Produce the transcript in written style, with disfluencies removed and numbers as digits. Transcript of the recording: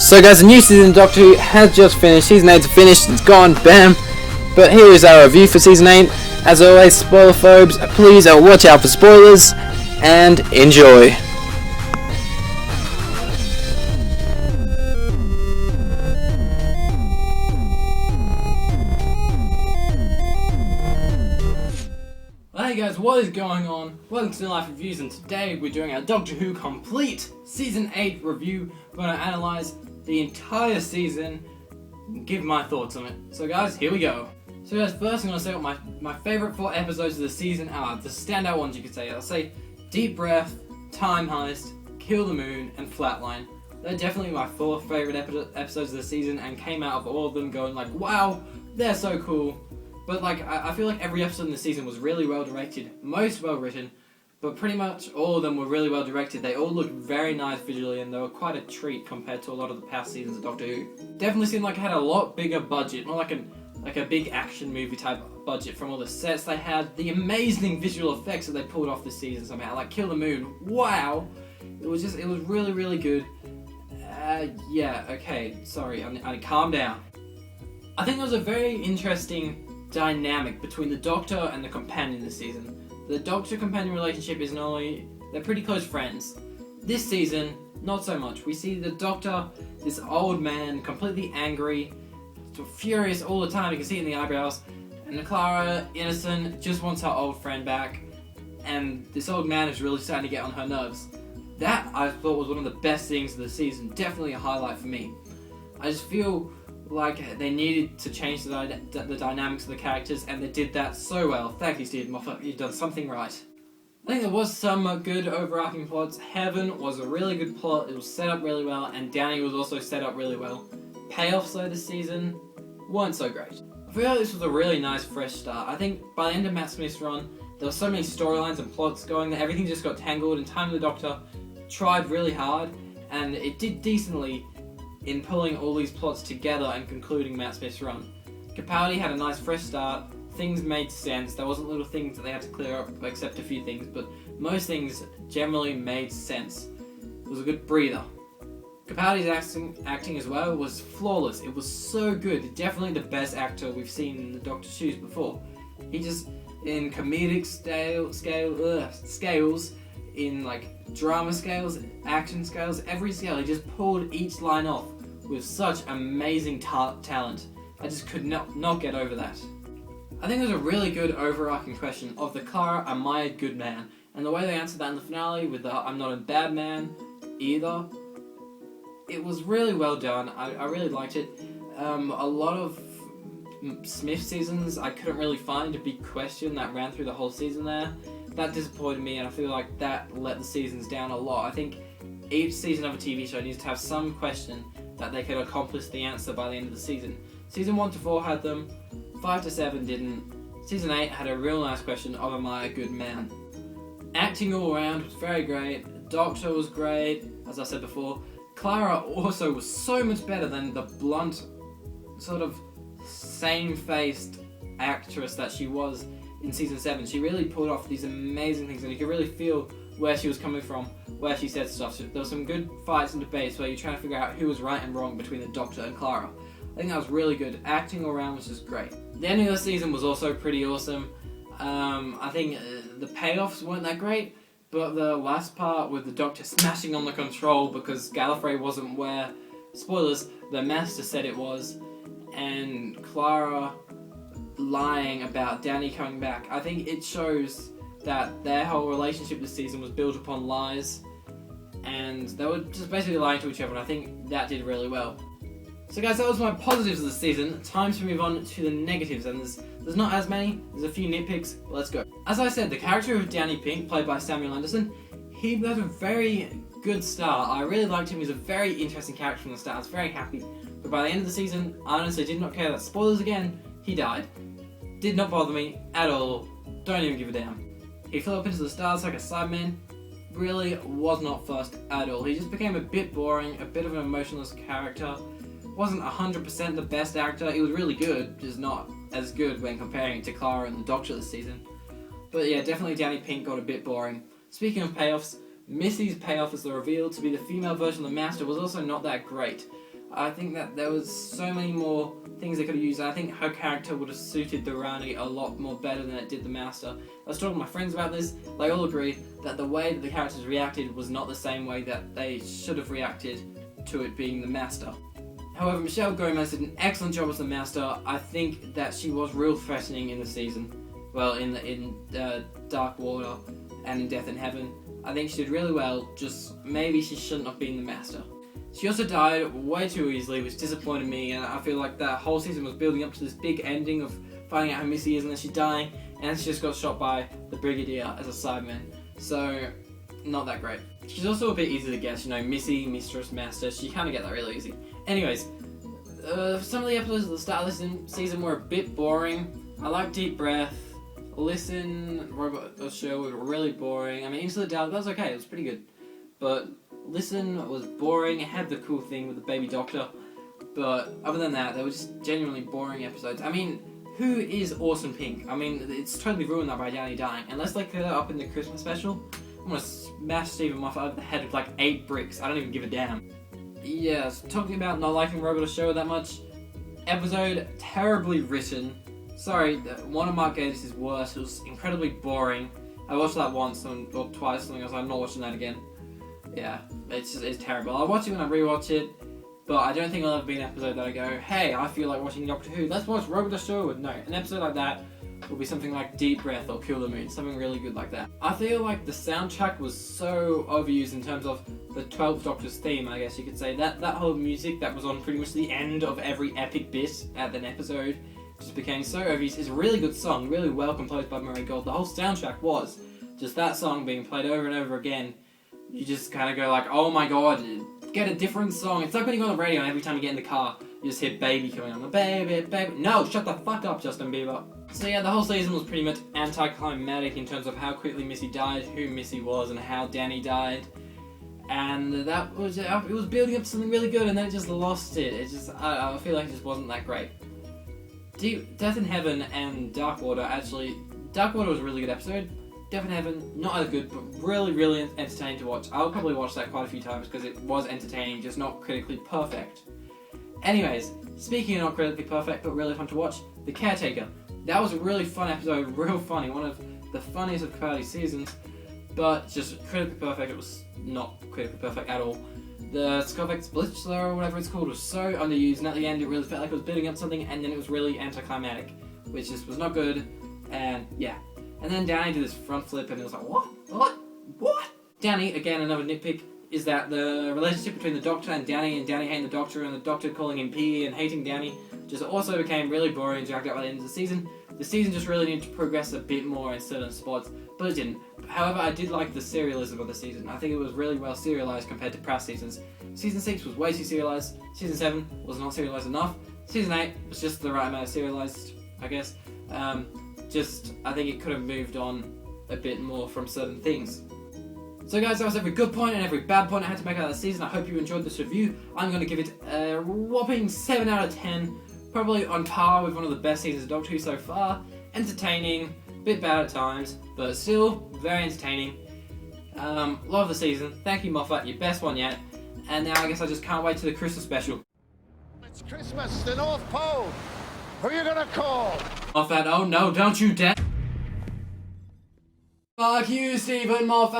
So guys, the new season of Doctor Who has just finished. Season 8's finished, it's gone, bam. But here is our review for Season 8. As always, spoiler phobes, please watch out for spoilers, and enjoy. Hey guys, what is going on? Welcome to New Life Reviews, and today we're doing our Doctor Who Complete Season 8 review. We're going to analyse the entire season and give my thoughts on it. So guys, here we go. So guys, first I'm going to say what my favourite 4 episodes of the season are. The standout ones you could say. I'll say Deep Breath, Time Heist, Kill the Moon, and Flatline. They're definitely my 4 favourite episodes of the season, and came out of all of them going like, wow, they're so cool. But like, I feel like every episode in the season was really well directed, most well written, but pretty much all of them were really well directed. They all looked very nice visually, and they were quite a treat compared to a lot of the past seasons of Doctor Who. Definitely seemed like it had a lot bigger budget, more like a big action movie type budget from all the sets they had, the amazing visual effects that they pulled off this season somehow, like Kill the Moon, wow! It was really, really good. Yeah, okay, sorry, I calm down. I think there was a very interesting dynamic between the Doctor and the companion this season. The Doctor-companion relationship is normally, they're pretty close friends. This season, not so much. We see the Doctor, this old man, completely angry, furious all the time, you can see it in the eyebrows, and Clara, innocent, just wants her old friend back, and this old man is really starting to get on her nerves. That, I thought, was one of the best things of the season, definitely a highlight for me. I just feel like they needed to change the dynamics of the characters, and they did that so well. Thank you, Steven Moffat, you've done something right. I think there was some good overarching plots. Heaven was a really good plot, it was set up really well, and Danny was also set up really well. Payoffs though this season weren't so great. I feel like this was a really nice fresh start. I think by the end of Matt Smith's run, there were so many storylines and plots going that everything just got tangled, and Time of the Doctor tried really hard, and it did decently in pulling all these plots together and concluding Matt Smith's run. Capaldi had a nice fresh start, things made sense, there wasn't little things that they had to clear up except a few things, but most things generally made sense. It was a good breather. Capaldi's acting as well was flawless, it was so good, definitely the best actor we've seen in the Doctor's shoes before. He just, in comedic scales, in like drama scales, action scales, every scale, he just pulled each line off with such amazing talent. I just could not get over that. I think there's a really good overarching question of the Clara, am I a good man? And the way they answered that in the finale with the I'm not a bad man either, it was really well done. I really liked it. A lot of Smith seasons I couldn't really find a big question that ran through the whole season there. That disappointed me, and I feel like that let the seasons down a lot. I think each season of a TV show needs to have some question that they could accomplish the answer by the end of the season. Season 1 to 4 had them, 5 to 7 didn't. Season 8 had a real nice question of am I a good man? Acting all around was very great, Doctor was great, as I said before. Clara also was so much better than the blunt, sort of same-faced actress that she was in Season 7. She really pulled off these amazing things, and you could really feel where she was coming from, where she said stuff. There were some good fights and debates where you're trying to figure out who was right and wrong between the Doctor and Clara. I think that was really good. Acting all around was just great. The ending of the season was also pretty awesome. I think the payoffs weren't that great, but the last part with the Doctor smashing on the control because Gallifrey wasn't where, spoilers, the Master said it was, and Clara lying about Danny coming back. I think it shows that their whole relationship this season was built upon lies, and they were just basically lying to each other, and I think that did really well. So guys, that was my positives of the season. Time to move on to the negatives, and there's not as many, there's a few nitpicks, but let's go. As I said, the character of Danny Pink, played by Samuel Anderson, he had a very good start. I really liked him, he was a very interesting character from the start, I was very happy. But by the end of the season, I honestly did not care that, spoilers again, he died. Did not bother me at all, don't even give a damn. He flew up into the stars like a Cyberman, really was not fussed at all. He just became a bit boring, a bit of an emotionless character. Wasn't 100% the best actor, he was really good, just not as good when comparing it to Clara and the Doctor this season. But yeah, definitely Danny Pink got a bit boring. Speaking of payoffs, Missy's payoff as the reveal to be the female version of the Master was also not that great. I think that there was so many more things they could have used. I think her character would have suited the Rani a lot more better than it did the Master. I was talking to my friends about this. They all agree that the way that the characters reacted was not the same way that they should have reacted to it being the Master. However, Michelle Gomez did an excellent job as the Master. I think that she was real threatening in the season. Well, in Dark Water and in Death in Heaven. I think she did really well, just maybe she shouldn't have been the Master. She also died way too easily, which disappointed me, and I feel like that whole season was building up to this big ending of finding out who Missy is, and then she dying, and then she just got shot by the Brigadier as a sideman. So, not that great. She's also a bit easy to guess, you know, Missy, Mistress, Master, she kind of get that really easy. Anyways, some of the episodes at the start of this season were a bit boring. I like Deep Breath. Listen, Robot Show was really boring. I mean, Into the Dark, that was okay, it was pretty good. But Listen was boring, it had the cool thing with the baby doctor. But other than that, they were just genuinely boring episodes. I mean, who is Orson Pink? I mean, it's totally ruined that by Danny dying. Unless they clear that up in the Christmas special, I'm gonna smash Stephen Moffat over the head with like 8 bricks. I don't even give a damn. Yeah, so talking about not liking Robot Show that much. Episode terribly written. Sorry, one of Mark Gatiss' worst. It was incredibly boring. I watched that once or twice, something else. I'm not watching that again. Yeah, it's terrible. I'll watch it when I rewatch it, but I don't think it'll ever be an episode that I go, hey, I feel like watching Doctor Who, let's watch Robot Show. No, an episode like that will be something like Deep Breath or Kill the Moon, something really good like that. I feel like the soundtrack was so overused in terms of the 12th Doctor's theme, I guess you could say. That whole music that was on pretty much the end of every epic bit at an episode just became so overused. It's a really good song, really well composed by Murray Gold. The whole soundtrack was just that song being played over and over again. You just kind of go like, oh my god, get a different song. It's like when you go on the radio and every time you get in the car, you just hear Baby coming on. Baby, baby. No, shut the fuck up, Justin Bieber. So yeah, the whole season was pretty much anticlimactic in terms of how quickly Missy died, who Missy was, and how Danny died. And that was, it was building up to something really good, and then it just lost it. It just, I feel like it just wasn't that great. Death in Heaven and Dark Water, actually, Dark Water was a really good episode. Death in Heaven, not as good, but really, really entertaining to watch. I'll probably watch that quite a few times because it was entertaining, just not critically perfect. Anyways, speaking of not critically perfect, but really fun to watch, The Caretaker. That was a really fun episode, real funny, one of the funniest of Capaldi's seasons, but just critically perfect. It was not critically perfect at all. The Scovex Blitzler, or whatever it's called, was so underused, and at the end it really felt like it was building up something, and then it was really anticlimactic, which just was not good, and yeah. And then Danny did this front flip, and it was like, what? Danny, again, another nitpick, is that the relationship between the Doctor and Danny hating the Doctor, and the Doctor calling him P and hating Danny, just also became really boring and dragged out by the end of the season. The season just really needed to progress a bit more in certain spots, but it didn't. However, I did like the serialism of the season. I think it was really well serialized compared to past seasons. Season 6 was way too serialized. Season 7 was not serialized enough. Season 8 was just the right amount of serialized, I guess. I think it could have moved on a bit more from certain things. So guys, that was every good point and every bad point I had to make out of the season. I hope you enjoyed this review. I'm going to give it a whopping 7 out of 10. Probably on par with one of the best seasons of Doctor Who so far. Entertaining, a bit bad at times, but still very entertaining. Love the season. Thank you, Moffat, your best one yet. And now I guess I just can't wait to the Christmas special. It's Christmas, the North Pole. Who are you gonna call? Moffat, oh no, don't you dare. Fuck you, Stephen Moffat!